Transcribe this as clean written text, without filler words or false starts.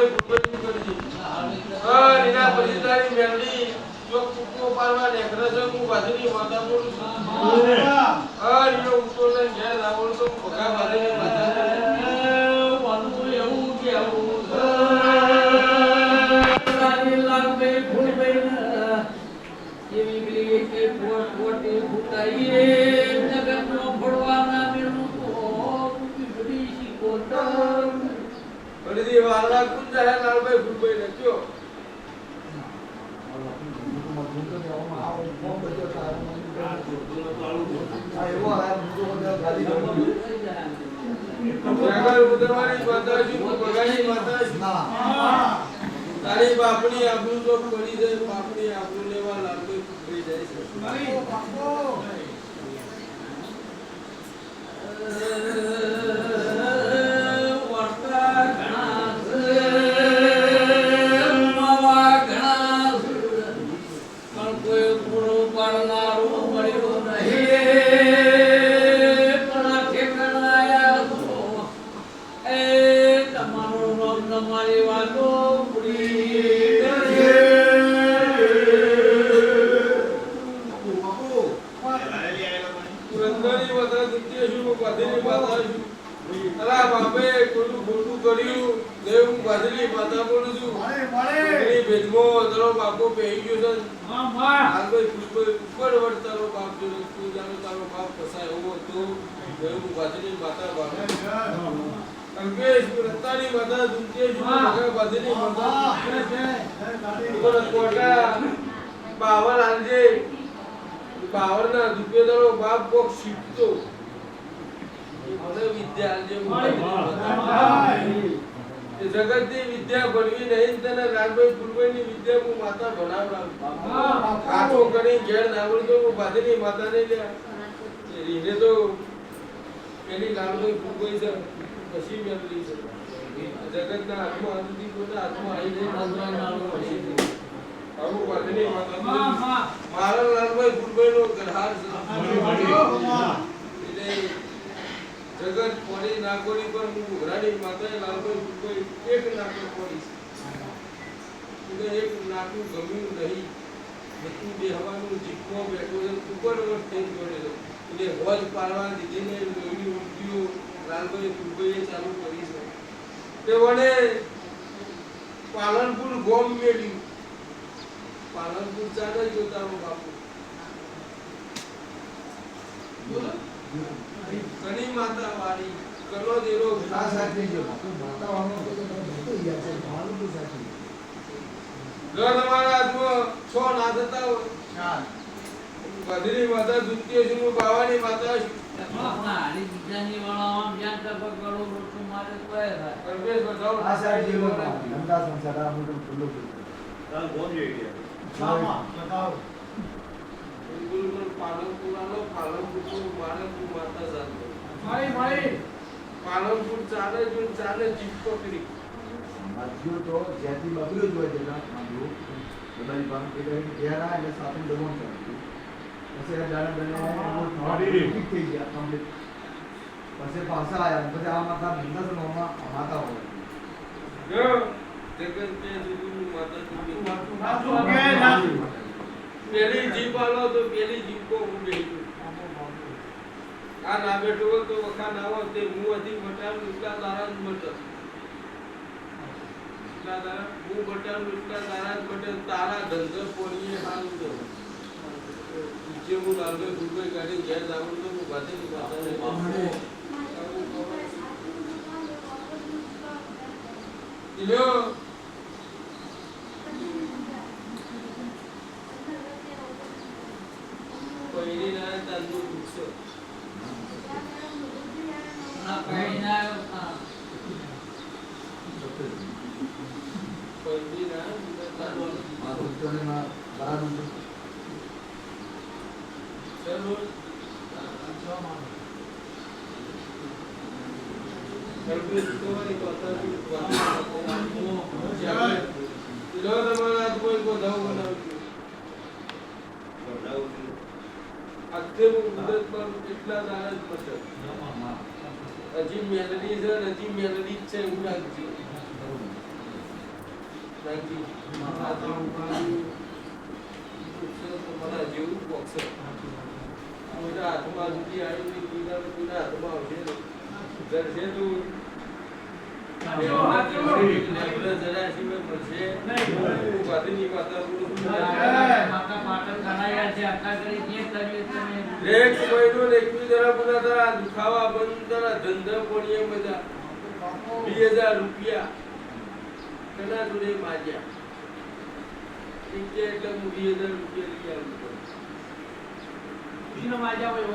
લાલભાઈ ફૂટબોલની કરજી હા એના પછી તારી મેલડી જો કુકનો પારવા નેકરે છે હું બાજુની માતા બોલું છું હા એનો ઉતો ને ઘેર આવડ તો ભગા મારે વાલું એવું કેવું તારી લાલભાઈ ફૂટબોલ એવી પેલી કે પોટી ફૂટાઈએ જગતનો ફળવાના મેળું તો બધી શીખોતર બધી વાલા કુંજ હે લાલભાઈ ફૂટબોલ ને કયો તારી બાપની આબરૂ તો પડી જાય બાપની આબરૂ લેવા લાલભાઈ ફૂટબોલ જાય છે બાવર આલજે બાવર ના દુપેદારો બાપ કોક શીખતો મને વિદ્યા આલજે જગતની વિદ્યા ભણવી નહીં તને લાલભાઈ ફૂલભાઈની વિદ્યા હું માતા ભણાવડાવું કાચો કરી ઘેર નાવડતો હું બાદની માતા ને લે રીને તો પેલી લાલભાઈ ફૂલભાઈ છે પછી મેમરી છે જગતના હાથમાં આનંદી કોના હાથમાં આવી જાય નાજરાનો પછી આવું બાદની માતા મારા લાલભાઈ ફૂલભાઈનો ગરહાર છે એટલે જગત પડી નાકોડી પર હું ઘોડાની માતાએ લાલભાઈ ફૂલભાઈ એક નાકો પડી છે એક નાકું ગમ્યું નહીં બધું બેહવાનું જીપમાં બેઠો છે ઉપર વર્ષ થઈ ગયો છે એટલે હોજ પાડવા દીધીને લોહીની ઉલટીઓ લાલભાઈ ફૂલભાઈએ ચાલુ કરી છે તે વડે પાલનપુર ગોમ મેળ્યું પાલનપુર ચાલે જોતાનો બાપુ બોલો કની માતા વાળી કનો દેરો આ સાથે જો માતા વાળો તો બધું યાદ છે પાલનપુર સાથે જો તમારા હાથમાં છો ના થતા હોય ચાલ બદરી માતા દુત્ય છે બાવાની માતા છે આડી બીજાની વાળા આમ જ્યાં તક કરો રોટું મારે તો એ થાય પરમેશ બતાવો આ સાઈડ જેવો ધંધા સંસાર આ મોટું ફૂલો ચાલ બોલ જોઈએ મામા બતાવો બિલકુલ પાલનપુરાનો પાલનપુર માનપુર માતા જાતો મારી પાલનપુર ચાલે જો ચાલે જીપકો કરી માધ્યો તો જ્યાંથી બગડ્યો જ હોય છે ના માંગો બધાની કામ કે ઘેર આ એટલે સાથે દમણ કર્યું પછી આ જાણે બને ઠીક થઈ ગયા કમ્પ્લીટ પછી પાછા આવ્યા પછી આ માતા ધંધા નોમાં માતા હોય જો જગત કે સુધીનું માતા પેલી જીપ આલો તો પેલી જીપકો હું બેઠું આ ના બેઠો હોય તો વખા ના હોય તે હું હતી મટાડું એટલા તારા જ મટે એટલા તારા હું મટાડું એટલા તારા જ મટે તારા ધંધો પોણીએ હાલ દો જે હું લાલભાઈ ફૂલભાઈ ગાડી ઘેર જાઉં તો હું ભાતીની માતાને લ્યો પહેરી ના તાંદુ પૂછો ના કઈ ના પહેરી ના તાંદુ મારું ઉત્તરમાં બરાબર ચલો કલ્પિત તમારી પાતાની તમારા હાથ કોઈ કો દાવ બનાવ્યું અત્યારે મુદત પર કેટલા દાડા જ મટે હજી મેલડી છે હજી મેલડી જ છે એવું લાગશે નાખી આ તો ઉપાડી તમારા જેવું બોક્સર કોઈના હાથમાં સુધી આવી કોઈના હાથમાં આવશે ઘરશે તો જરાશીમાં મળશે બાદની વાતાવરણ માતા પાટણ કરાયા છે આખા કરી જે કરીએ તમે રેટ મહિનો ને 21 જરા પુના તારા દુખાવા બંધ તારા ધંધા પોણીએ મજા 2000 રૂપિયા કના જોડે માજ્યા એટલે હું 2000 રૂપિયા લઈ આવ્યો બીનો માજા હોય